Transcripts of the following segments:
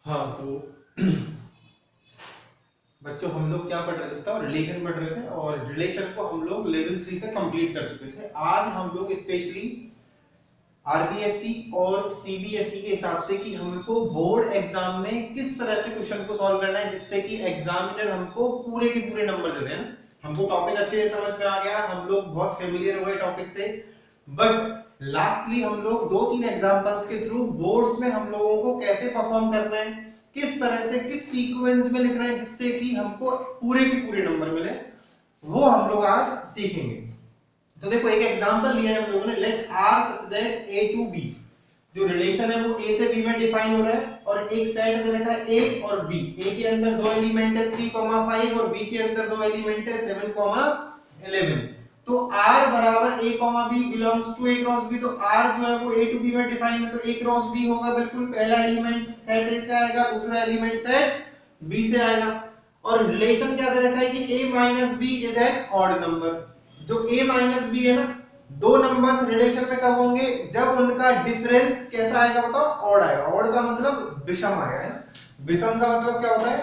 हाँ तो बच्चों हम लोग क्या पढ़ रहे थे, तो रिलेशन पढ़ रहे थे और रिलेशन को हम लोग लेवल 3 तक कंप्लीट कर चुके थे। आज हम लोग स्पेशली आरबीएसई और सीबीएसई के हिसाब से कि हमको बोर्ड एग्जाम में किस तरह से क्वेश्चन को सॉल्व करना है जिससे कि एग्जामिनर हमको पूरे के पूरे नंबर दे दें। हमको टॉपिक अच्छे से समझ में आ गया, हम लोग बहुत फेमिलियर हुए टॉपिक से, बट लास्टली हम लोग दो तीन एग्जांपल्स के थ्रू बोर्ड्स में हम लोगों को कैसे परफॉर्म करना है, किस तरह से किस सीक्वेंस में लिखना है जिससे कि हमको पूरे के पूरे नंबर मिले, वो हम लोग आज सीखेंगे। तो देखो एक एग्जांपल लिया है हम लोगों ने, let R such that A to B, जो रिलेशन है वो ए से बी में डिफाइन हो रहा है और एक सेट दे रखा है ए और बी। ए के अंदर दो एलिमेंट है 3,5 और बी के अंदर दो एलिमेंट है 7,11। तो r बराबर a, b belongs to a cross b, तो r जो है वो a टू b में डिफाइन है, तो a क्रॉस b होगा बिल्कुल, पहला एलिमेंट सेट a से आएगा, दूसरा एलिमेंट सेट b से आएगा। और रिलेशन क्या दे रखा है कि a minus b is an odd number. जो a माइनस b है ना, दो नंबर्स रिलेशन में कब होंगे, जब उनका डिफरेंस कैसा आएगा बताओ, ऑड आएगा। ऑड का मतलब विषम आएगा, है ना। विषम का मतलब क्या होता है,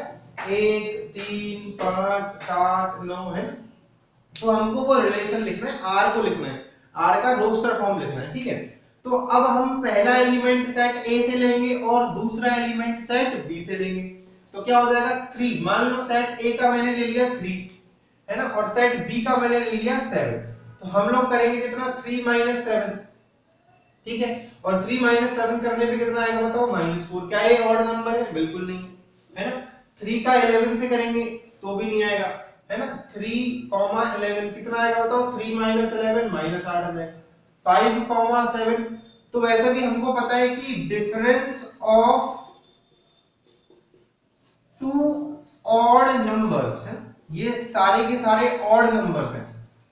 1 3 5 7 9 है। तो हमको वो रिलेशन लिखना है, r को लिखना है, r का रोस्टर फॉर्म लिखना है, ठीक है। तो अब हम पहला एलिमेंट सेट a से लेंगे और दूसरा एलिमेंट सेट b से लेंगे। तो क्या हो जाएगा 3, मान लो सेट a का मैंने ले लिया 3, है ना, और सेट b का मैंने ले लिया 7। तो हम लोग करेंगे कितना, 3 - 7, ठीक है। और 3 - 7 करने पे कितना आएगा बताओ, -4। क्या ये ऑड नंबर है, बिल्कुल नहीं, है ना। 3 का 11 से करेंगे तो भी नहीं आएगा, है ना। 3,11 कितना आएगा बताओ, 3 - 11 -8 आ जाएगा। 5,7, तो वैसे भी हमको पता है कि difference of two odd numbers है, ये सारे के सारे ऑड नंबर्स हैं,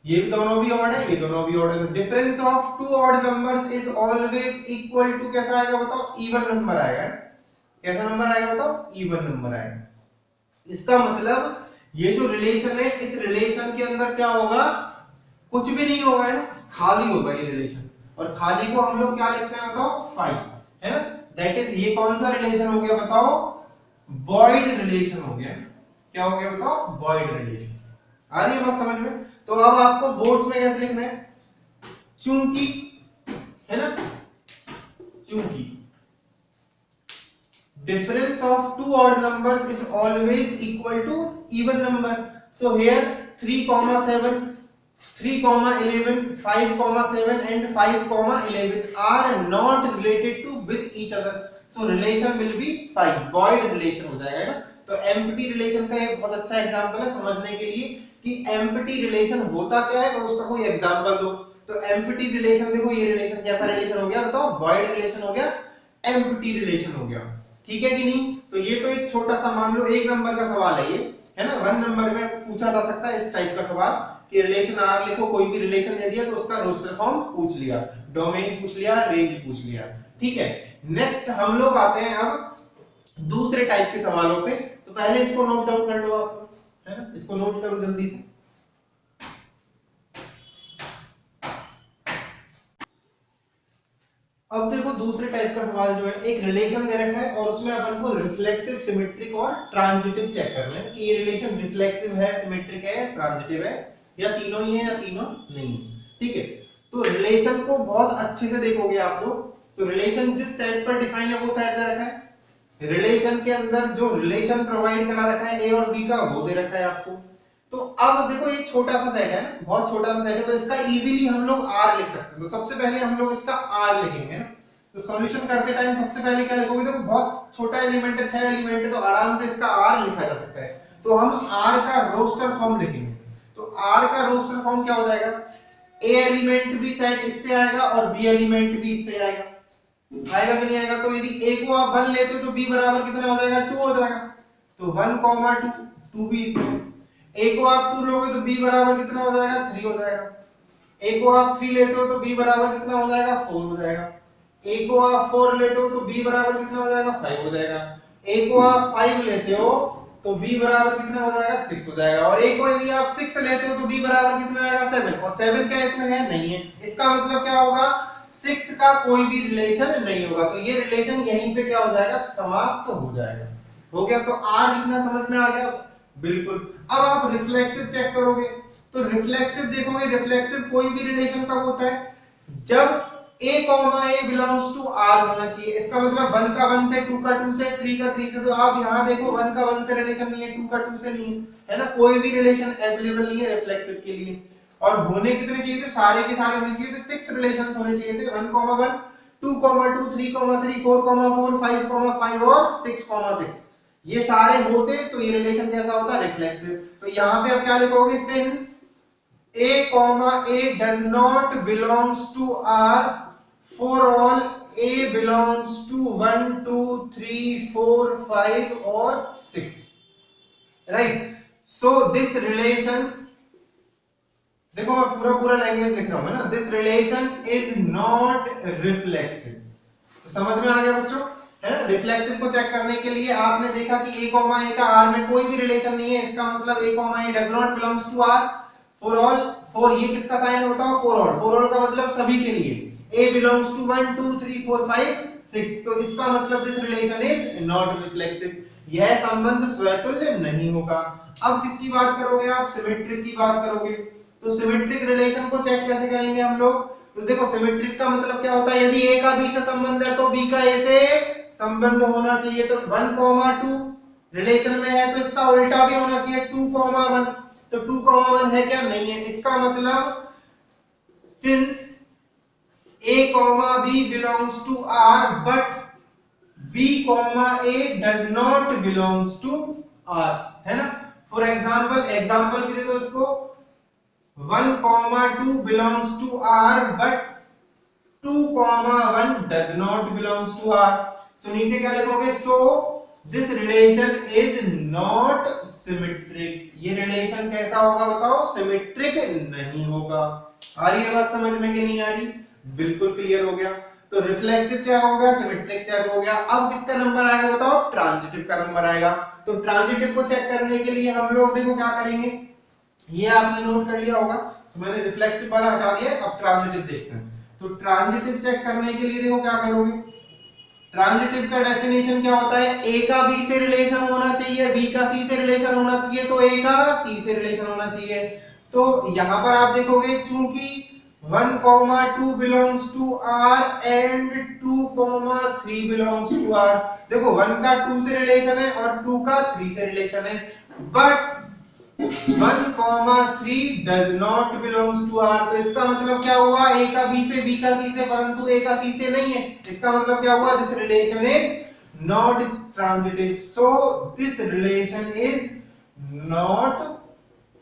ये भी दोनों भी ऑड है, ये दोनों भी ऑड है। तो difference of two odd numbers is always equal to कैसा आएगा बताओ, इवन नंबर आएगा। कैसा नंबर आएगा बताओ, इवन नंबर आएगा। इसका मतलब ये जो रिलेशन है, इस रिलेशन के अंदर क्या होगा, कुछ भी नहीं होगा, है ना, खाली होगा ये रिलेशन। और खाली को हम लोग क्या लिखते हैं बताओ, 5, है ना। दैट इज, ये कौन सा रिलेशन हो गया बताओ, वॉइड रिलेशन हो गया। क्या हो गया बताओ, वॉइड रिलेशन। आ रही है बात समझ में। तो अब आपको बोर्ड्स में कैसे लिखना है, चूंकि, है ना, चूंकि difference of two odd numbers is always equal to even number. So here 3,7, 3,11, 5,7 and 5,11 are not related to with each other. So relation will be 5, void relation हो जाएगा ना। तो empty relation का एक बहुत अच्छा एग्जांपल है समझने के लिए कि empty relation होता क्या है और उसका कोई एग्जांपल दो। तो empty relation देखो, ये रिलेशन कैसा रिलेशन हो गया बताओ, void relation हो गया, empty relation हो गया, ठीक है कि नहीं। तो ये तो एक छोटा सा, मान लो 1 नंबर का सवाल है ये, है ना, 1 नंबर में पूछा जा सकता है इस टाइप का सवाल कि रिलेशन आर लिखो, कोई भी रिलेशन दे दिया तो उसका रोस्टर फॉर्म पूछ लिया, डोमेन पूछ लिया, रेंज पूछ लिया, ठीक है। नेक्स्ट हम लोग आते हैं अब दूसरे टाइप के सवालों पे। तो पहले इसको नोट डाउन कर लो आप, है ना, इसको नोट करो जल्दी से। अब देखो दूसरे टाइप का सवाल जो है, एक रिलेशन दे रखा है और उसमें अपन को रिफ्लेक्सिव, सिमेट्रिक और ट्रांजिटिव चेक करना है कि ये रिलेशन रिफ्लेक्सिव है, सिमेट्रिक है, ट्रांजिटिव है, या तीनों ही है या तीनों नहीं, ठीक है। तो रिलेशन को बहुत अच्छे से देखोगे आप लोग। तो रिलेशन जिस सेट पर डिफाइन है वो सेट दे रखा है, रिलेशन के अंदर जो रिलेशन प्रोवाइड करा रखा है ए और बी का वो दे रखा है आपको। तो अब देखो ये छोटा सा सेट है ना, बहुत छोटा सा सेट है, तो इसका इजीली हम लोग r लिख सकते हैं। तो सबसे पहले हम लोग इसका r लिखेंगे ना। तो सॉल्यूशन करते टाइम सबसे पहले क्या लिखोगे, देखो बहुत छोटा एलिमेंट है, 6 एलिमेंट है, तो आराम से इसका r लिखा जा सकता है। तो हम r का रोस्टर फॉर्म लिखेंगे। तो r का रोस्टर फॉर्म क्या हो जाएगा, a एलिमेंट भी सेट इससे आएगा और b एलिमेंट भी इससे आएगा, आएगा कि नहीं आएगा। तो यदि a को आप 1 लेते हो तो b बराबर कितना हो जाएगा, 2 हो जाएगा। तो 1, 2, 2 भी इसमें। a को आप 2 लोगे तो b बराबर कितना हो जाएगा, 3 हो जाएगा। a को आप 3 लेते हो तो b बराबर कितना हो जाएगा, 4 हो जाएगा। a को आप 4 लेते हो तो b बराबर कितना हो जाएगा, 5 हो जाएगा। a को आप 5 लेते हो तो b बराबर कितना हो जाएगा, 6 हो जाएगा। और a को यदि आप 6 लेते हो तो b बराबर कितना आएगा, 7। और 7 क्या इसमें है, नहीं है। इसका मतलब क्या होगा, 6 का कोई भी रिलेशन नहीं होगा, तो ये रिलेशन यहीं पे क्या हो जाएगा, समाप्त तो हो जाएगा। हो गया, तो आर लिखना समझ में आ गया, बिल्कुल। अब आप रिफ्लेक्सिव चेक करोगे, तो रिफ्लेक्सिव देखोगे, रिफ्लेक्सिव कोई भी रिलेशन कब होता है, जब a a belongs to r होना चाहिए। इसका मतलब 1 का 1 से, 2 का 2 से, 3 का 3 से। तो आप यहां देखो 1 का 1 से रिलेशन नहीं है, 2 का 2 से नहीं है ना, कोई भी रिलेशन अवेलेबल नहीं है रिफ्लेक्सिव के लिए। और होने कितने चाहिए थे, सारे के सारे होने चाहिए थे, 6 रिलेशंस होने चाहिए थे, 1 1 2 2 3 3 4 4 5 5 और 6 ये सारे होते तो ये रिलेशन कैसा होता, रिफ्लेक्सिव। तो यहां पे आप क्या लिखोगे, since a does not belongs to r for all a belongs to 1 2 3 4 5 or 6, right? So this relation, देखो मैं पूरा पूरा लैंग्वेज लिख रहा हूं, है ना, this relation is not reflexive. तो समझ में आ गया बच्चों, है ना। रिफ्लेक्सिव को चेक करने के लिए आपने देखा कि a का r में कोई भी रिलेशन नहीं है, इसका मतलब a does not belongs to r for all. For ये किसका साइन होता है, फॉर ऑल का मतलब सभी के लिए, a बिलोंग्स टू 1 2 3 4 5 6, तो इसका मतलब this relation is not reflexive, यह संबंध स्वतुल्य नहीं होगा। अब किसकी बात करोगे आप, सिमेट्रिक की बात करोगे। तो सिमेट्रिक रिलेशन को चेक कैसे करेंगे हम लोग, तो देखो सिमेट्रिक का मतलब क्या होता है, यदि a का b से संबंध है तो b का a से संबंध होना चाहिए। तो 1 2 रिलेशन में है तो इसका उल्टा भी होना चाहिए, 2 1। तो 2 1 है क्या, नहीं है। इसका मतलब since a b belongs to r but b a does not belongs to r, है ना। फॉर एग्जांपल भी दे दो इसको, 1 2 belongs to r but 2 1 does not belongs to r। सो नीचे क्या लिखोगे, so this relation is not symmetric, ये relation कैसा होगा बताओ, सिमेट्रिक नहीं होगा। आ रही है बात समझ में कि नहीं आ रही, बिल्कुल क्लियर हो गया। तो रिफ्लेक्सिव चेक हो गया, सिमेट्रिक चेक हो गया। अब किसका नंबर आएगा बताओ, ट्रांजिटिव का नंबर आएगा। तो ट्रांजिटिव को चेक करने के लिए हम लोग देखो क्या करेंगे, ये आपने नोट कर लिया होगा, तो मैंने रिफ्लेक्सिव वाला हटा दिया, अब ट्रांजिटिव देखते हैं। तो ट्रांजिटिव चेक करने के लिए देखो क्या करोगे, ट्रांजिटिव का डेफिनेशन क्या होता है, a का b से रिलेशन होना चाहिए, b का c से रिलेशन होना चाहिए, तो a का c से रिलेशन होना चाहिए। तो यहां पर आप देखोगे चूंकि 1 2 belongs to r and 2 3 belongs to r, देखो 1 का 2 से रिलेशन है और 2 का 3 से रिलेशन है, but 1 3 does not belongs to r। तो इसका मतलब क्या हुआ, a का b से, b का c से, परंतु a का c से नहीं है। इसका मतलब क्या हुआ, this relation is not transitive, so this relation is not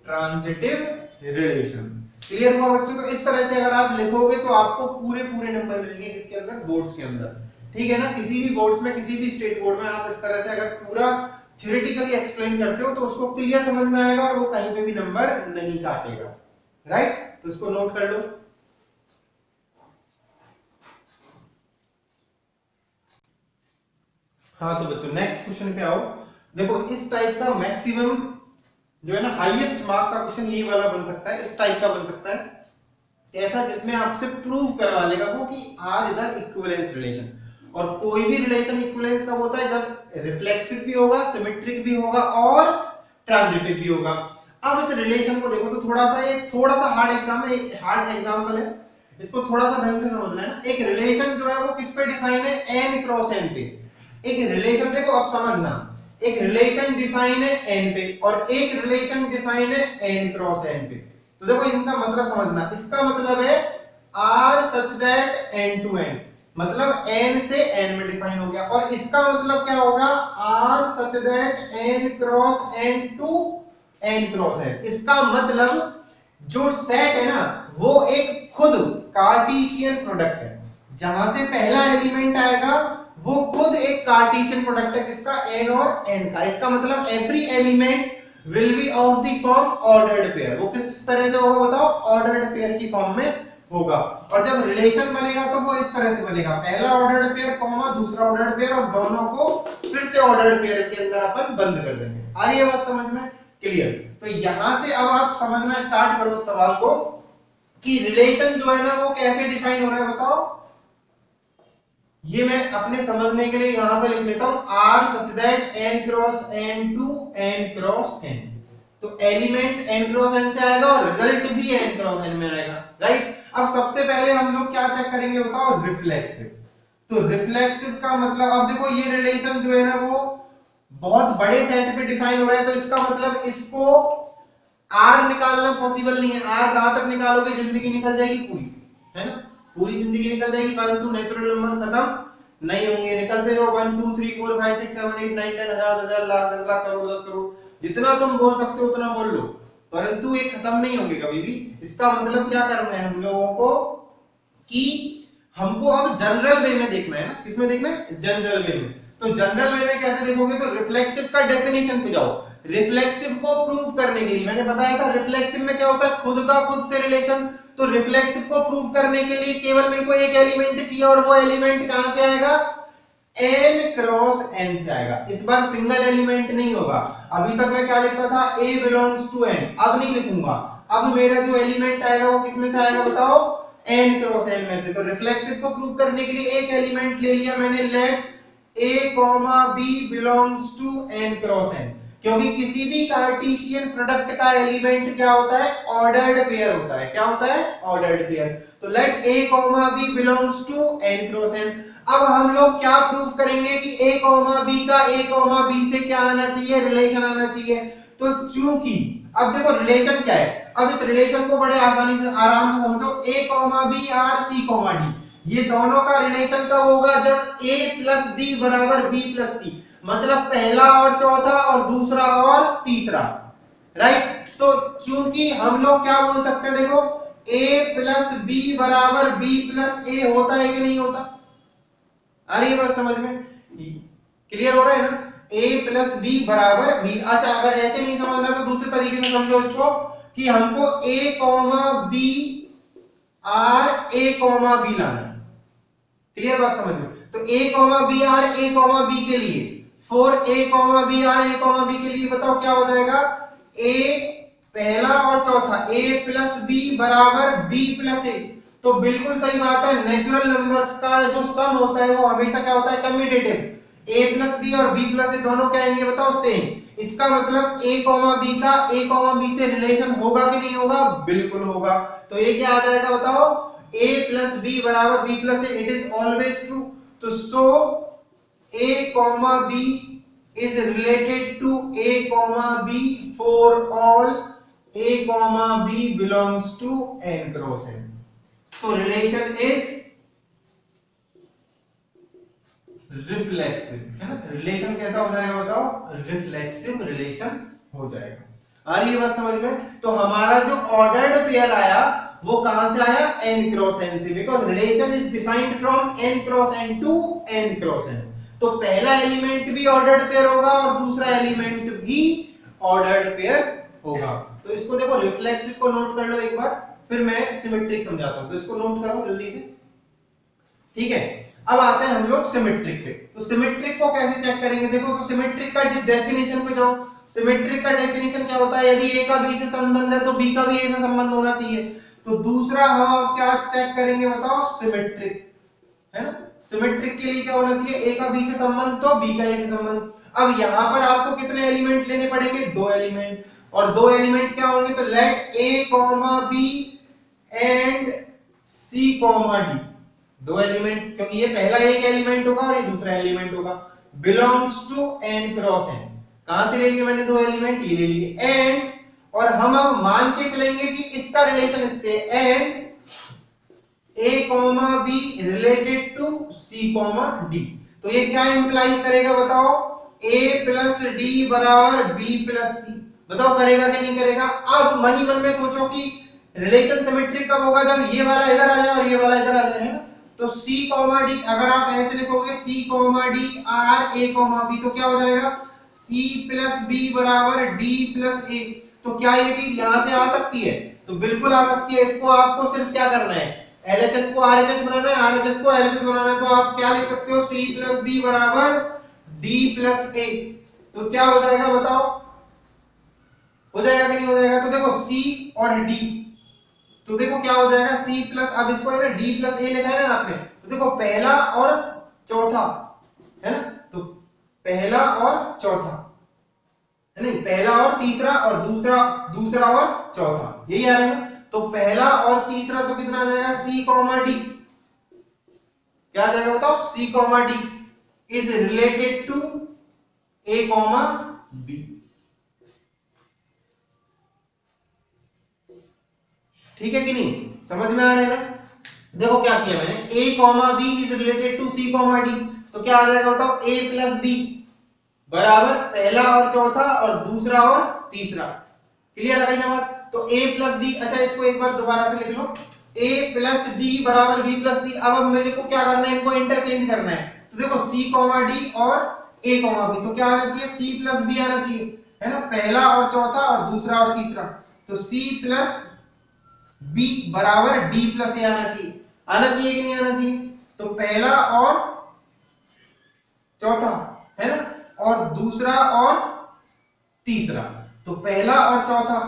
transitive relation. Clear हुआ बच्चों। तो इस तरह से अगर आप लिखोगे तो आपको पूरे पूरे नंबर मिलेंगे किसके अंदर, बोर्ड्स के अंदर, ठीक है ना। किसी भी बोर्ड्स में, किसी भी स्टेट बोर्ड में आप इस तरह से अगर पूरा थ्योरेटिकली एक्सप्लेन करते हो तो उसको क्लियर समझ में आएगा और वो कहीं पे भी नंबर नहीं काटेगा, राइट। तो इसको नोट कर लो। हाँ तो बच्चों नेक्स्ट क्वेश्चन पे आओ। देखो इस टाइप का मैक्सिमम जो है ना, हाईएस्ट मार्क का क्वेश्चन ये वाला बन सकता है, इस टाइप का बन सकता है, ऐसा जिसमें आपसे प्रूव करवा लेगा वो कि R is a equivalence relation. और कोई भी रिलेशन इक्विवेलेंस कब होता है, जब रिफ्लेक्सिव भी होगा, सिमेट्रिक भी होगा और ट्रांजिटिव भी होगा। अब इस रिलेशन को देखो तो थोड़ा सा हार्ड एग्जांपल है, इसको थोड़ा सा ढंग से समझना है ना। एक रिलेशन जो है वो किस पे डिफाइन है, n क्रॉस n पे। एक रिलेशन देखो अब समझना, एक रिलेशन डिफाइन है n पे और एक रिलेशन डिफाइन है n क्रॉस n पे। तो देखो इनका मतलब समझना, इसका मतलब है r such that n to n, मतलब n से n में डिफाइन हो गया, और इसका मतलब क्या होगा, r such that n cross n to n cross n। इसका मतलब जो सेट है ना वो एक खुद कार्टेशियन प्रोडक्ट है, जहां से पहला एलिमेंट आएगा वो खुद एक कार्टेशियन प्रोडक्ट है, किसका, n और n का। इसका मतलब every element will be of the form ordered pair. वो किस तरह से होगा बताओ, ऑर्डर्ड पेयर की फॉर्म में होगा। और जब रिलेशन बनेगा तो वो इस तरह से बनेगा, पहला ऑर्डर्ड पेयर कॉमा दूसरा ऑर्डर्ड पेयर, और दोनों को फिर से ऑर्डर्ड पेयर के अंदर अपन बंद कर देंगे। आ रही है बात समझ में, क्लियर। तो यहां से अब आप समझना स्टार्ट करो सवाल को कि रिलेशन जो है ना वो कैसे डिफाइन हो रहा है बताओ। ये मैं अपने समझने के लिए यहां पे लिख लेता हूं R such that n cross n to n cross n। तो एलिमेंट n क्रॉस n से आएगा और रिजल्ट भी n क्रॉस n में आएगा, राइट। अब सबसे पहले हम लोग क्या चेक करेंगे बताओ, रिफ्लेक्सिव। तो रिफ्लेक्सिव का मतलब, अब देखो ये रिलेशन जो है ना वो बहुत बड़े सेट पे डिफाइन हो रहा है, तो इसका मतलब इसको आर निकालना पॉसिबल नहीं है। आर कहां तक निकालोगे, जिंदगी निकल जाएगी पूरी, है ना, पूरी जिंदगी निकल जाएगी, परंतु नेचुरल नंबर्स खत्म नहीं होंगे। निकलते हो 1 2 3 4 5 6 7 8 9 10 हजार 10 लाख 10 लाख करोड़ 10 करोड़, जितना तुम बोल सकते हो उतना बोल लो, परंतु ये खत्म नहीं होंगे कभी भी। इसका मतलब क्या करना है हम लोगों को कि हमको अब जनरल वे में देखना है ना, किसमें देखना है, जनरल वे में। तो जनरल वे में कैसे देखोगे, तो रिफ्लेक्सिव का डेफिनेशन पे जाओ। रिफ्लेक्सिव को प्रूव करने के लिए मैंने बताया था, रिफ्लेक्सिव में क्या होता है, खुद का खुद से रिलेशन। तो रिफ्लेक्सिव को प्रूव करने के लिए केवल मेरे को एक एलिमेंट चाहिए, और वो एलिमेंट कहां से आएगा, n क्रॉस n से आएगा। इस बार सिंगल एलिमेंट नहीं होगा। अभी तक मैं क्या लिखता था, a बिलोंग्स टू n, अब नहीं लिखूंगा। अब मेरा जो एलिमेंट आएगा वो किसमें से आएगा बताओ, n क्रॉस n में से। तो रिफ्लेक्सिव को प्रूव करने के लिए एक एलिमेंट ले लिया मैंने, let a b belongs to n cross n, क्योंकि किसी भी कार्टेशियन प्रोडक्ट का एलिमेंट क्या होता है, ऑर्डर्ड पेयर होता है। क्या होता है, ऑर्डर्ड पेयर। तो let a b belongs to n cross n। अब हम लोग क्या प्रूफ करेंगे कि a b का a b से क्या आना चाहिए, रिलेशन आना चाहिए। तो चूंकि अब देखो रिलेशन क्या है, अब इस रिलेशन को बड़े आसानी से आराम से समझो, a b और c d, ये दोनों का रिलेशन कब होगा, जब a प्लस b बराबर b प्लस c, मतलब पहला और चौथा और दूसरा और तीसरा, राइट। तो चूंकि हम लोग क्या बोल सकते हैं, देखो a प्लस b बराबर b प्लस a होता है कि नहीं होता, आ रही है बात समझ में, क्लियर हो रहा है ना, a प्लस b बराबर b। अच्छा अगर ऐसे नहीं समझना तो दूसरे तरीके से समझो इसको, कि हमको a b और a b लाना है, क्लियर बात समझ में। तो a b और a b के लिए, फॉर a b और a b के लिए बताओ क्या हो जाएगा, a पहला और चौथा a प्लस b बराबर b प्लस a। तो बिल्कुल सही बात है, नेचुरल नंबर्स का जो सम होता है वो हमेशा क्या होता है, कम्यूटेटिव। a प्लस b और b प्लस a दोनों क्या आएंगे बताओ, सेम। इसका मतलब a b का a b से रिलेशन होगा कि नहीं होगा, बिल्कुल होगा। तो ये क्या आ जाएगा बताओ, a प्लस b बराबर b plus a, it is always true. तो सो a b is related to a b for all a b belongs to n cross n. So relation is reflexive, है ना। रिलेशन कैसा हो जाएगा बताओ, reflexive relation हो जाएगा। आ रही है बात समझ में। तो हमारा जो ऑर्डर्ड पेयर आया वो कहां से आया, n क्रॉस n से, because relation is defined from n cross n to n cross n। तो पहला एलिमेंट भी ऑर्डर्ड पेयर होगा और दूसरा एलिमेंट भी ऑर्डर्ड पेयर होगा। तो इसको देखो, रिफ्लेक्सिव को नोट कर लो एक बार, फिर मैं सिमेट्रिक समझाता हूं। तो इसको नोट करो जल्दी से, ठीक है। अब आते हैं हम लोग सिमेट्रिक पे। तो सिमेट्रिक को कैसे चेक करेंगे, देखो तो सिमेट्रिक का डेफिनेशन पे जाओ। सिमेट्रिक का डेफिनेशन क्या होता है, यदि a का b से संबंध है तो b का भी a से संबंध होना चाहिए। तो दूसरा हम क्या चेक करेंगे बताओ, सिमेट्रिक, है ना। सिमेट्रिक के लिए क्या होना चाहिए, a का b से संबंध तो b का a से संबंध। अब यहां पर आपको कितने एलिमेंट लेने पड़ेंगे, दो एलिमेंट। और दो एलिमेंट क्या होंगे, तो let a b and c d, दो एलिमेंट, क्योंकि ये पहला एक एलिमेंट होगा और ये दूसरा एलिमेंट होगा, belongs to n cross n। कहां से ले लिए मैंने दो एलिमेंट, ये ले लिए एंड, और हम अब मान के चलेंगे कि इसका रिलेशन इससे, and a b related to c d। तो ये क्या इंप्लाइज करेगा बताओ, a प्लस d बराबर b प्लस c। बताओ करेगा कि नहीं करेगा। अब मन ही मन में सोचो कि रिलेशन सिमेट्रिक कब होगा, जब ये वाला इधर आ जाए और ये वाला इधर आ जाए, है ना। तो c d अगर आप ऐसे लिखोगे, c d r a b, तो क्या हो जाएगा, c प्लस b बराबर d प्लस a। तो क्या ये चीज यहां से आ सकती है, तो बिल्कुल आ सकती है। इसको आपको सिर्फ क्या करना है, LHS को RHS बनाना है, RHS को LHS बनाना है। तो आप क्या लिख सकते हो, c प्लस b बराबर d प्लस a। तो क्या हो जाएगा बताओ, हो जाएगा कि नहीं हो जाएगा। तो देखो c और d, तो देखो क्या हो जाएगा, c प्लस, अब इसको है ना d प्लस a लिखा है ना आपने, तो देखो पहला और चौथा, है ना, तो पहला और चौथा, है नहीं, पहला और तीसरा और दूसरा और चौथा, यही आ रहा है ना। तो पहला और तीसरा तो कितना आ जाएगा, सी कॉमा डी, क्या आ जाएगा बताओ, C comma D is related to A comma B. ठीक है कि नहीं, समझ में आ रहा है ना। देखो क्या किया मैंने, a comma B is related to C comma D, तो क्या आ जाएगा बताओ, a प्लस डी बराबर पहला और चौथा और दूसरा और तीसरा। क्लियर है ना बात। तो a प्लस डी, अच्छा इसको एक बार दोबारा से लिख लो, a प्लस डी बराबर b प्लस सी। अब मेरे को क्या करना है, इनको इंटरचेंज करना है। तो देखो c कॉमा डी और a कॉमा बी, तो क्या आना चाहिए, c प्लस b आना चाहिए, है ना, पहला और चौथा और दूसरा और तीसरा। तो c प्लस b बराबर d प्लस a आना चाहिए कि नहीं आना चाहिए। तो पहला और चौथा, है ना, और दूसरा और तीसरा, तो पहला और चौथा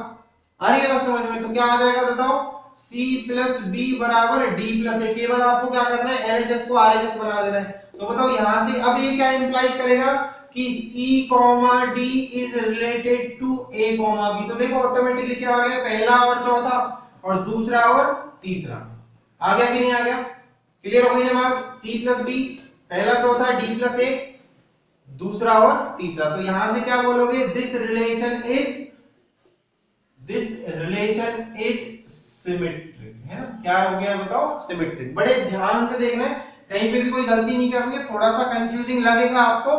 आ रही है समझ में। तो क्या आ जाएगा बताओ, c प्लस b बराबर d प्लस a। केवल आपको क्या करना है, LHS को RHS बना देना है। तो बताओ यहां से अब ये क्या इंप्लाइज करेगा कि c comma d is related to a comma b। तो देखो ऑटोमेटिकली क्या आ गया, पहला और चौथा और दूसरा और तीसरा आ गया कि नहीं आ गया। क्लियर हो गई ना बात, c प्लस b पहला चौथा d प्लस a दूसरा और तीसरा। तो यहां से क्या बोलोगे, दिस रिलेशन इज सिमेट्रिक, है ना, क्या हो गया बताओ, सिमेट्रिक। बड़े ध्यान से देखना है, कहीं पे भी कोई गलती नहीं करनी है। थोड़ा सा कंफ्यूजिंग लगेगा आपको,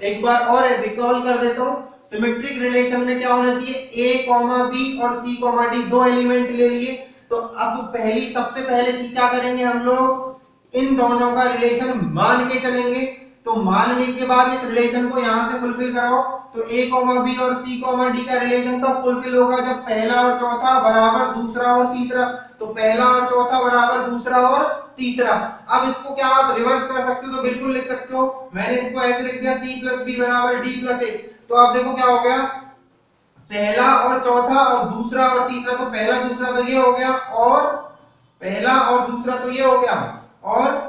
एक बार और रिकॉल कर देता हूं। सिमेट्रिक रिलेशन में क्या होना चाहिए, a कॉमा b और c कॉमा d दो एलिमेंट ले लिए। तो अब सबसे पहले चीज क्या करेंगे, हम लोग इन दोनों का रिलेशन मान के चलेंगे। तो मानने के बाद इस रिलेशन को यहां से फुलफिल कराओ। तो a कॉमा b और c कॉमा d का रिलेशन तो फुलफिल होगा जब पहला और चौथा बराबर दूसरा और तीसरा। तो पहला और चौथा बराबर दूसरा और तीसरा। अब इसको क्या आप रिवर्स कर सकते हो, तो बिल्कुल लिख सकते हो। मैंने इसको ऐसे लिख दिया, c प्लस b बराबर d प्लस a। तो आप देखो क्या हो गया, पहला और चौथा और दूसरा और तीसरा, तो पहला दूसरा तो ये हो गया, और पहला और दूसरा तो ये हो गया, और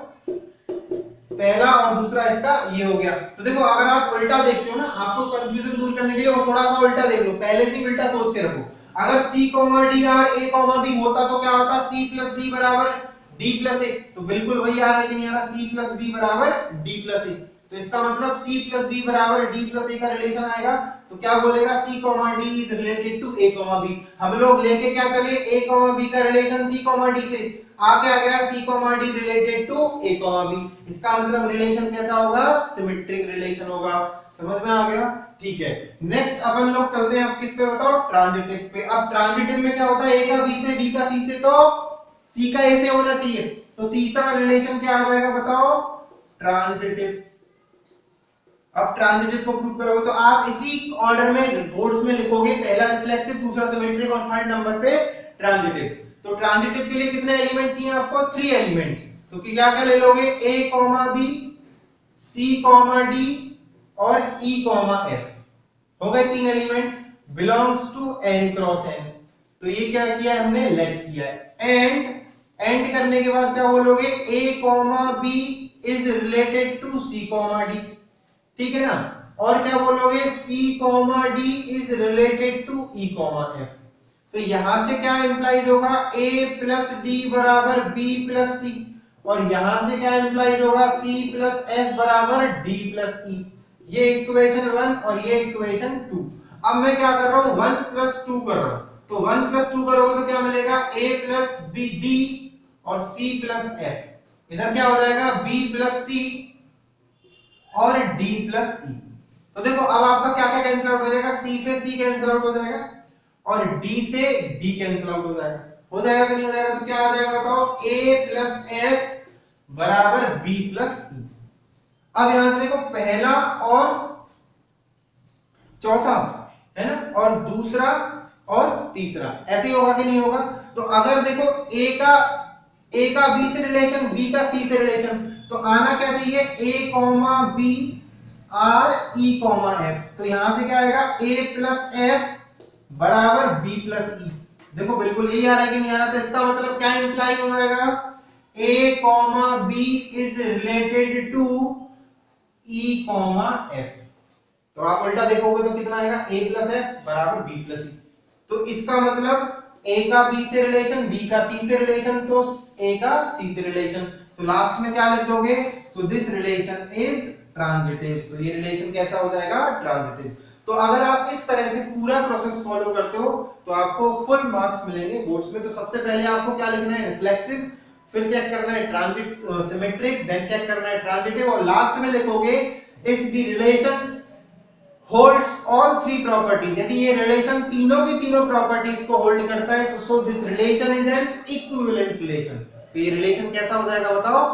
पहला और दूसरा इसका ये हो गया। तो देखो अगर आप उल्टा देखते हो ना, आपको कंफ्यूजन दूर करने के लिए और थोड़ा सा उल्टा देख लो, पहले से उल्टा सोच के रखो। अगर c कॉमा d और a कॉमा b होता तो क्या होता, c प्लस d बराबर d प्लस a। तो बिल्कुल वही आ रहा है, नहीं आ रहा, c प्लस b बराबर d प्लस a। तो इसका मतलब c प्लस b बराबर d प्लस a का रिलेशन आएगा। तो क्या बोलेगा, c comma d is related to a comma b। हम लोग लेके क्या चले, a कॉमा b का रिलेशन c कॉमा d से, आगे आ गया c comma d related to a comma b। इसका मतलब रिलेशन कैसा होगा, सिमेट्रिक रिलेशन होगा। समझ में आ गया, ठीक है। नेक्स्ट अपन लोग चलते हैं अब किस पे बताओ, ट्रांजिटिव पे। अब ट्रांजिटिव में क्या होता है, a का b से, b का c से, तो c का a से होना चाहिए। तो तीसरा रिलेशन क्या आ जाएगा बताओ, ट्रांजिटिव। अब ट्रांजिटिव को प्रूव करोगे तो आप इसी ऑर्डर में बोर्ड्स में लिखोगे, पहला रिफ्लेक्सिव, दूसरा सिमेट्रिक और थर्ड नंबर पे ट्रांजिटिव। तो ट्रांजिटिव के लिए कितने एलिमेंट्स चाहिए आपको, 3 एलिमेंट्स। तो क्या क्या ले लोगे, a comma b, c comma d और e कॉमा f। हो गए 3 element, belongs to n cross n। तो ये क्या किया है हमने, लेट किया है। एंड करने के बाद क्या बोलोगे, a comma b is related to c comma d, ठीक है ना। और क्या बोलोगे, c comma d is related to e comma f। तो यहां से क्या इंप्लाइज होगा, a प्लस d बराबर b प्लस c, और यहां से क्या इंप्लाइज होगा, c प्लस f बराबर d प्लस e। ये इक्वेशन 1 और ये इक्वेशन 2। अब मैं क्या कर रहा हूं, 1 प्लस 2 कर रहा हूं। तो 1 प्लस 2 करोगे तो क्या मिलेगा, a प्लस b d और c प्लस f। इधर क्या हो जाएगा, b प्लस c और d प्लस e। तो देखो अब आपका क्या क्या कैंसिल आउट हो जाएगा, c से c कैंसिल आउट हो जाएगा और d से d कैंसिल आउट हो जाएगा। हो जाएगा कि नहीं हो जाएगा, तो क्या आ जाएगा बताओ, a प्लस f बराबर b प्लस e। अब यहां से देखो पहला और चौथा, है ना, और दूसरा और तीसरा, ऐसे ही होगा कि नहीं होगा। तो अगर देखो a का b से रिलेशन, b का c से रिलेशन, तो आना क्या चाहिए, a कॉमा b और e कॉमा f। तो यहां से क्या आएगा, a प्लस f बराबर b प्लस e। देखो बिल्कुल यही आ रहा है कि नहीं आ रहा। तो इसका मतलब क्या इंप्लाई हो जाएगा, a comma b is related to E comma F. तो आप उल्टा देखोगे तो कितना आएगा, ए प्लस एफ बराबर बी प्लस ई। तो इसका मतलब ए का बी से रिलेशन, बी का सी से रिलेशन, तो ए का सी से रिलेशन। तो लास्ट में क्या लिख दोगे, so this relation is transitive. तो ये रिलेशन कैसा हो जाएगा, ट्रांजिटिव। तो अगर आप इस तरह से पूरा प्रोसेस फॉलो करते हो तो आपको फुल मार्क्स मिलेंगे बोर्ड्स में। तो सबसे पहले आपको क्या लिखना है, रिफ्लेक्सिव, फिर चेक करना है ट्रांजिट सिमेट्रिक, देन चेक करना है ट्रांजिटिव, और लास्ट में लिखोगे if the relation holds all three properties। यदि ये रिलेशन तीनों की तीनों प्रॉपर्टीज को होल्ड करता है, so this relation is an equivalence relation. तो ये रिलेशन कैसा हो जाएगा बताओ,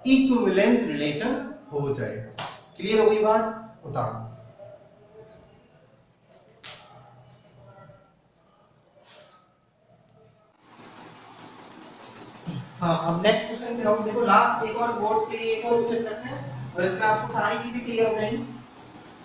इक्विवेलेंस रिलेशन हो जाएगा। क्लियर हो गई बात, बताओ। हाँ, अब नेक्स्ट क्वेश्चन पे हम देखो, लास्ट एक और बोर्ड्स के लिए एक और क्वेश्चन करते हैं और इसमें आपको सारी चीजें क्लियर हो जाएंगी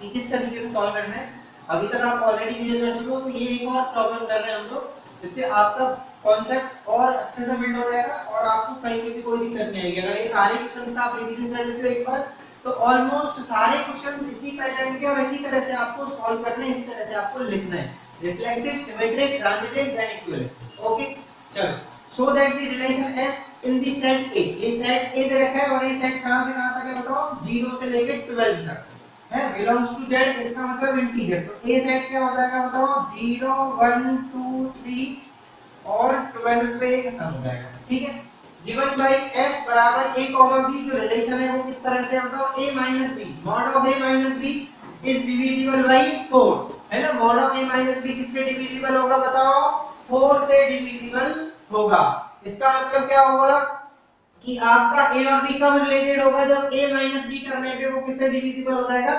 कि किस तरीके से सॉल्व करना है। अभी तक आप ऑलरेडी क्लियर कर चुके हो, तो ये एक और प्रॉब्लम कर रहे हैं हम लोग, जिससे आपका कॉन्सेप्ट और अच्छे से बिल्ड हो जाएगा और आपको कहीं पे भी कोई दिक्कत नहीं आएगी। अगर ये सारे क्वेश्चंस का आप रिवीजन कर लेते हो एक बार, तो ऑलमोस्ट सारे क्वेश्चंस इसी पैटर्न के और इसी तरह से आपको सॉल्व करना है, इसी तरह से आपको लिखना है, reflexive, symmetric, transitive, then equivalence. Okay, चलो। Show that the relation S in the set A, ये सेट A दे रखा है और ये सेट कहां से कहां तक है बताओ, 0 से लेके 12 तक है, बिलोंग्स टू Z, इसका मतलब इंटीजर। तो A सेट क्या हो जाएगा बताओ, 0 1 2 3 और 12 पे खत्म हो जाएगा, ठीक है। गिवन बाय S बराबर A, B, जो रिलेशन है वो किस तरह से है बताओ, A B, mod of A B is divisible by 4, है ना। मॉड ऑफ A B किससे डिविजिबल होगा बताओ, 4 से डिविजिबल होगा। इसका मतलब क्या होगा कि आपका A और B कब रिलेटेड होगा, जब A B करने पे वो किससे डिविजिबल हो जाएगा,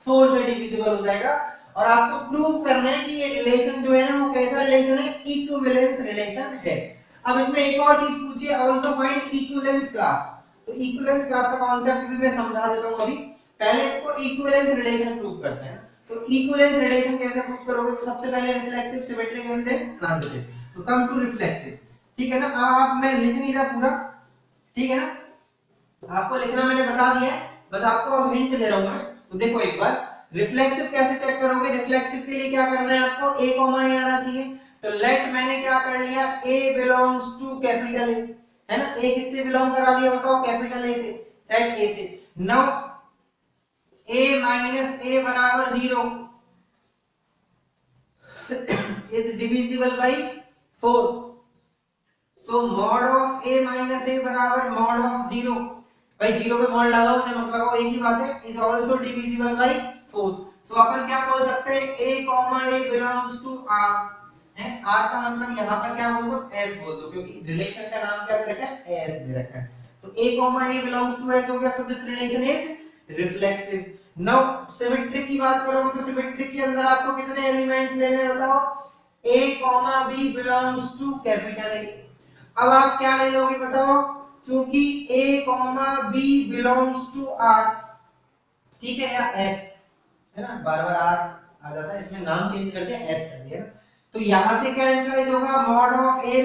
4 से डिविजिबल हो जाएगा। और आपको प्रूव करना है कि ये रिलेशन जो है ना वो कैसा रिलेशन है, इक्विवेलेंस रिलेशन है। अब इसमें एक और चीज पूछी है, आल्सो फाइंड इक्विवेलेंस क्लास। तो इक्विवेलेंस क्लास का कांसेप्ट भी मैं समझा देता हूं अभी। पहले इसको इक्विवेलेंस रिलेशन प्रूव करते हैं। तो इक्विवेलेंस रिलेशन कैसे प्रूव करोगे, तो सबसे पहले reflexive, symmetric and then transitive. तो कम टू रिफ्लेक्सिव, ठीक है ना। अब मैं लिख नहीं रहा पूरा, ठीक है ना, आपको लिखना मैंने बता दिया है, बस आपको अब हिंट दे रहा हूं मैं। तो देखो एक बार, रिफ्लेक्सिव कैसे चेक करोगे, रिफ्लेक्सिव के लिए क्या करना है आपको, A A आना चाहिए। तो लेट मैंने क्या कर लिया, A belongs to capital A, है ना। A किससे बिलोंग करा दिया बताओ, कैपिटल A से, सेट A से। नाउ A A बराबर 0 is divisible by 4, so mod of A बराबर mod of 0, भाई 0 पे mod लगाओ चाहे मत लगाओ एक ही बात है, is also divisible by 4। सो अपन क्या बोल सकते हैं, A belongs to R, है। R का मतलब यहाँ पर क्या बोल दो, S बोल दो, क्योंकि रिलेशन का नाम क्या दे रखा है, S दे रखा है। तो A belongs to S हो गया, so this relation is reflexive। Now symmetric की बात करोगे तो सिमेट्रिक के अंदर आपको कितने एलिमेंट्स लेने हैं बताओ, A B belongs to capital A। अब आप क्या ले लोगे बताओ, क्योंकि A B belongs to R, ठीक है, या S, है ना, बार बार R आ जाता है, इसमें नाम चेंज कर दिया, S कर दिया। तो यहां से क्या इंप्लाइज होगा, mod of A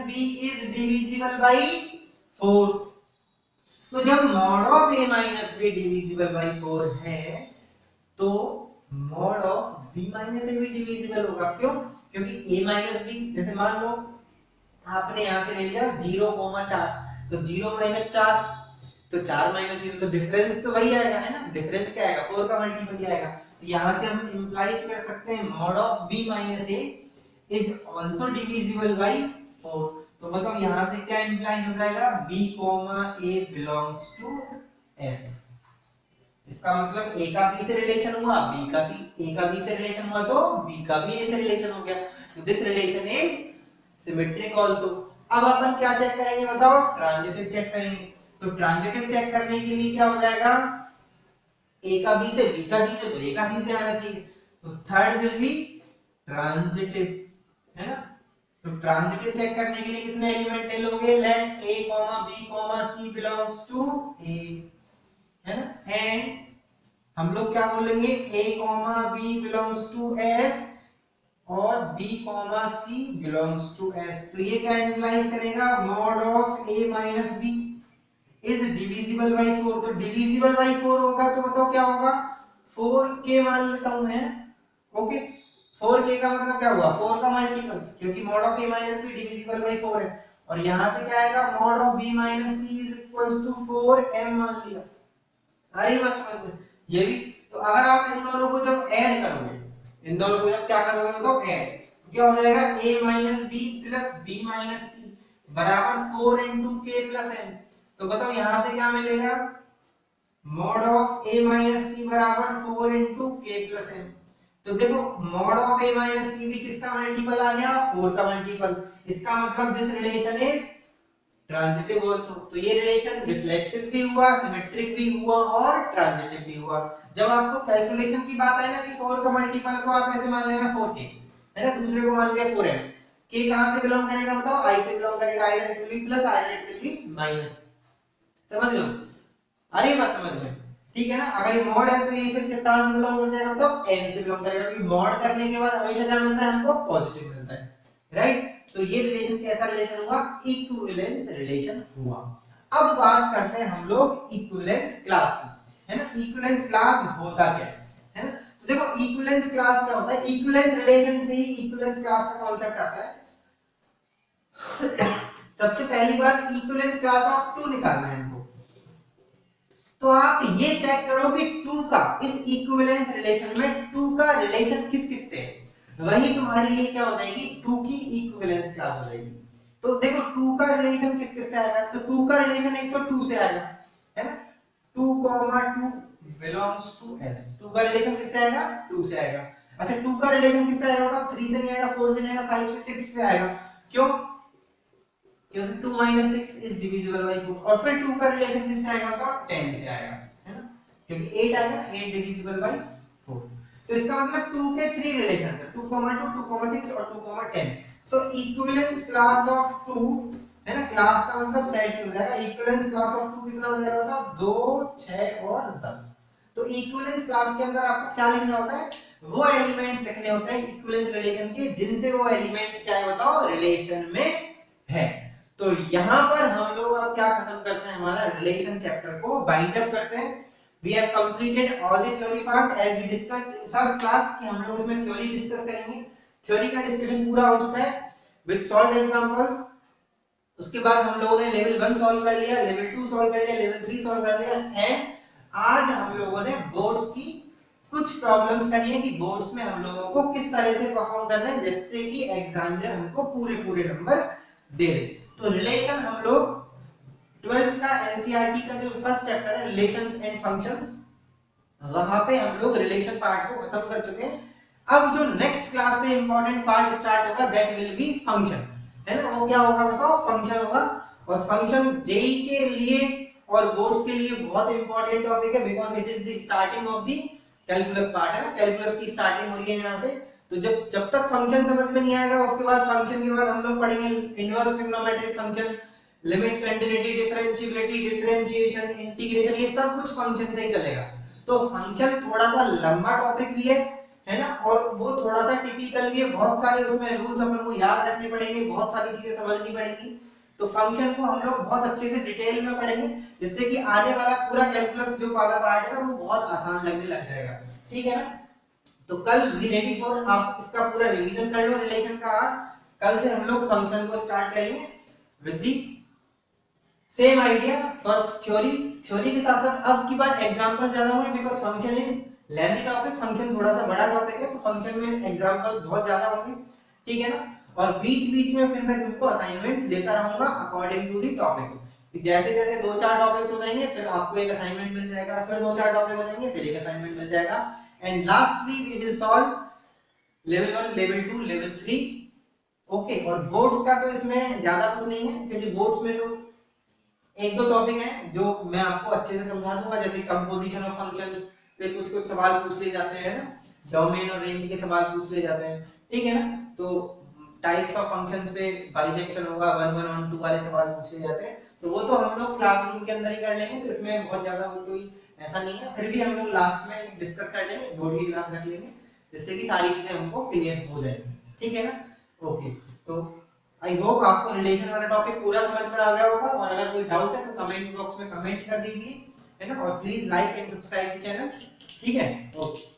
B is divisible by 4। तो जब mod of A B divisible by 4 है, तो mod of B A भी डिविजिबल होगा। क्यों, क्योंकि A B, जैसे मान लो आपने यहां से ले लिया 0, 4, तो 0 4, तो 4 0, तो डिफरेंस तो वही आएगा, है ना। डिफरेंस क्या आएगा, 4 का मल्टीपल ही आएगा। तो यहां से हम इंप्लाइज कर सकते हैं mod of B A is also divisible by 4। तो मतलब यहां से क्या इंप्लाइज हो जाएगा, B A belongs to S। इसका मतलब A का B से रिलेशन हुआ, B का C, A का B से रिलेशन हुआ तो B का भी A से रिलेशन हो गया। तो this relation is symmetric also. अब अपन क्या चेक करेंगे बताओ, ट्रांजिटिव चेक करेंगे। तो ट्रांजिटिव चेक करने के लिए क्या हो जाएगा, A का B से, B का C से, तो A का C से आना चाहिए। तो थर्ड विल बी ट्रांजिटिव, है ना। तो ट्रांजिटिव चेक करने के लिए कितने एलिमेंट ले लोगे, let A B C belongs to A, है ना। एंड हम लोग क्या बोलेंगे, A B belongs to S और B C belongs to S। तो ये क्या इंप्लाइज करेगा, mod of A B is divisible by 4, तो डिविजिबल बाई 4 होगा तो बताओ क्या होगा, 4k मान लेता हूं मैं। ओके, 4k का मतलब क्या हुआ, 4 का मल्टीपल, क्योंकि mod of a minus b divisible by 4 है, और यहां से क्या आएगा, mod of b minus c is equals to 4m मान लिया। अरे बस समझ में ये भी। तो अगर आप इन दोनों को जब ऐड करोगे, इन दोनों को जब क्या करोगे बताओ ऐड, तो क्या हो जाएगा, a minus b plus b minus c बराबर 4 into k प्लस m। तो बताओ यहां से क्या मिलेगा, mod of a minus c बराबर 4 into k प्लस m। तो देखो mod of a minus c भी किसका मल्टीपल आ गया, 4 का मल्टीपल। इसका मतलब this relation is transitive also. तो ये रिलेशन रिफ्लेक्सिव भी हुआ, सिमेट्रिक भी हुआ और ट्रांजिटिव भी हुआ। जब आपको कैलकुलेशन की बात आई ना कि 4 का मल्टीपल है, तो आप ऐसे मान लेना 4k है ना, दूसरे को मान लिया 4m। k कहां से बिलोंग करेगा बताओ, i से बिलोंग करेगा, either it will be plus either it will be minus. समझ लो, अरे बात समझ में, ठीक है ना। अगर ये मॉड है तो ये फिर किस कहां से बिलोंग कर जाएगा, तो n से बिलोंग करेगा, क्योंकि मॉड करने के बाद हमेशा क्या मिलता है हमको, पॉजिटिव मिलता है, राइट। तो ये रिलेशन कैसा रिलेशन हुआ, इक्विवेलेंस रिलेशन हुआ। अब बात करते हैं हम लोग इक्विवेलेंस क्लास की, है ना। इक्विवेलेंस क्लास होता क्या है ना। तो देखो इक्विवेलेंस क्लास क्या होता है, इक्विवेलेंस रिलेशन से ही इक्विवेलेंस क्लास का कॉन्सेप्ट आता है। सबसे पहली बात, इक्विवेलेंस क्लास ऑफ 2 निकालना है हमको। तो आप ये चेक करो कि 2 का, इस इक्विवेलेंस रिलेशन में 2 का रिलेशन किस किस से है, वही तुम्हारे लिए क्या हो जाएगी, 2 की इक्विवेलेंस क्लास हो जाएगी। तो देखो 2 का रिलेशन किस किस से आएगा, तो 2 का रिलेशन एक तो 2 से आएगा, है ना, 2, 2 बिलोंग्स टू s। 2 का रिलेशन किससे आएगा, 2 से आएगा। अच्छा 2 का रिलेशन किससे आएगा, 3 से नहीं आएगा, 4 से नहीं आएगा, 5 से 6 से आएगा। क्यों, क्योंकि 2 minus 6 is divisible by 4। और फिर 2 का रिलेशन किससे आएगा बताओ, 10 से आएगा, है ना, क्योंकि 8 आएगा ना, 8 divisible by 4। तो इसका मतलब 2 के 3 रिलेशंस है, 2, 2, 6 और 2, 10। सो इक्विवेलेंस क्लास ऑफ 2, है ना, क्लास का मतलब सेट ही हो जाएगा। इक्विवेलेंस क्लास ऑफ 2 कितना हो जाएगा बताओ, 2, 6 और 10। तो इक्विवेलेंस क्लास के अंदर आपको क्या लिखना होता है, वो एलिमेंट्स लिखने होते हैं इक्विवेलेंस रिलेशन के जिनसे वो एलिमेंट क्या है बताओ, रिलेशन में है। तो यहां पर हम लोग अब क्या खत्म करते हैं, हमारा रिलेशन चैप्टर को बाइंड अप करते हैं। We have completed all the theory part as we discussed in first class, कि हम लोग इसमें थ्योरी डिस्कस करेंगे। थ्योरी का डिस्कशन पूरा हो चुका है विद सॉल्व्ड एग्जांपल्स। उसके बाद हम लोगों ने लेवल 1 सॉल्व कर लिया, लेवल 2 सॉल्व कर लिया, लेवल 3 सॉल्व कर लिया, एंड आज हम लोगों ने बोर्ड्स की कुछ प्रॉब्लम्स करी है कि बोर्ड्स में हम लोगों को किस तरह से परफॉर्म करना है जिससे कि एग्जामिनर हमको पूरे पूरे नंबर दे दे। तो रिलेशन हम लोग 12th का एनसीईआरटी का जो फर्स्ट चैप्टर है रिलेशंस एंड फंक्शंस, वहां पे हम लोग रिलेशन पार्ट को खत्म कर चुके हैं। अब जो नेक्स्ट क्लास से इंपॉर्टेंट पार्ट स्टार्ट होगा दैट विल बी फंक्शन, है ना। वो क्या होगा बताओ, फंक्शन होगा। और फंक्शन जेई के लिए और बोर्ड्स के लिए बहुत इंपॉर्टेंट टॉपिक है, because it is the starting of the calculus part, है ना, कैलकुलस की स्टार्टिंग हो रही है यहां से। तो जब जब तक फंक्शन समझ में नहीं आएगा, उसके बाद फंक्शन के बाद हम लोग पढ़ेंगे inverse trigonometric function, limit, continuity, differentiability, differentiation, integration, ये सब कुछ फंक्शन से ही चलेगा। तो फंक्शन थोड़ा सा लंबा टॉपिक भी है ना, और वो थोड़ा सा टिपिकल भी है। बहुत सारे उसमें रूल्स अपन को याद रखने पड़ेंगे, बहुत सारी चीजें समझनी पड़ेंगी। तो फंक्शन को हम लोग बहुत अच्छे से डिटेल में पढ़ेंगे, जिससे कि आने वाला पूरा कैलकुलस जो वाला पार्ट है ना, वो बहुत आसान लगने लग जाएगा, ठीक है ना। तो कल बी रेडी फॉर, आप इसका पूरा रिवीजन कर लो रिलेशन का। आज कल से हम लोग फंक्शन को स्टार्ट करेंगे with the same idea. First theory, theory के साथ साथ अब की बार एग्जांपल्स ज्यादा होंगे, because function is lengthy topic, function थोड़ा सा बड़ा टॉपिक है, तो फंक्शन में एग्जांपल्स बहुत ज्यादा होंगे, ठीक है ना। और बीच बीच में फिर मैं तुमको असाइनमेंट देता रहूंगा अकॉर्डिंग टू द टॉपिक्स। जैसे जैसे दो चार टॉपिक्स हो जाएंगे फिर आपको एक असाइनमेंट मिल जाएगा, फिर दो चार टॉपिक हो जाएंगे फिर एक असाइनमेंट मिल जाएगा, and lastly we will solve level 1, level 2, level 3। Okay, और बोर्ड्स का तो इसमें ज्यादा कुछ नहीं है, क्योंकि बोर्ड्स में तो एक दो टॉपिक हैं जो मैं आपको अच्छे से समझा दूंगा, जैसे कंपोजिशन ऑफ फंक्शंस पे कुछ कुछ सवाल पूछ लिए जाते हैं ना, डोमेन और रेंज के सवाल पूछ लिए जाते हैं, ठीक है ना। तो टाइप्स ऑफ फंक्शंस पे बाइजेक्शन होगा, 1 1 1 2 वाले सवाल पूछ लिए जाते हैं, तो वो तो हम लोग क्लासरूम के अंदर ही कर लेंगे, तो इसमें बहुत ज्यादा वो कोई ऐसा नहीं है। फिर भी हम लोग लास्ट में डिस्कस कर लेंगे, बोर्ड की क्लास रख लेंगे, जिससे कि सारी चीजें हमको क्लियर हो जाएंगी, ठीक है ना। ओके, तो आई होप आपको रिलेशन वाला टॉपिक पूरा समझ में आ गया होगा, और अगर कोई डाउट है तो कमेंट बॉक्स में कमेंट कर दीजिए, है ना, और please like and subscribe the channel, ठीक है, ओके।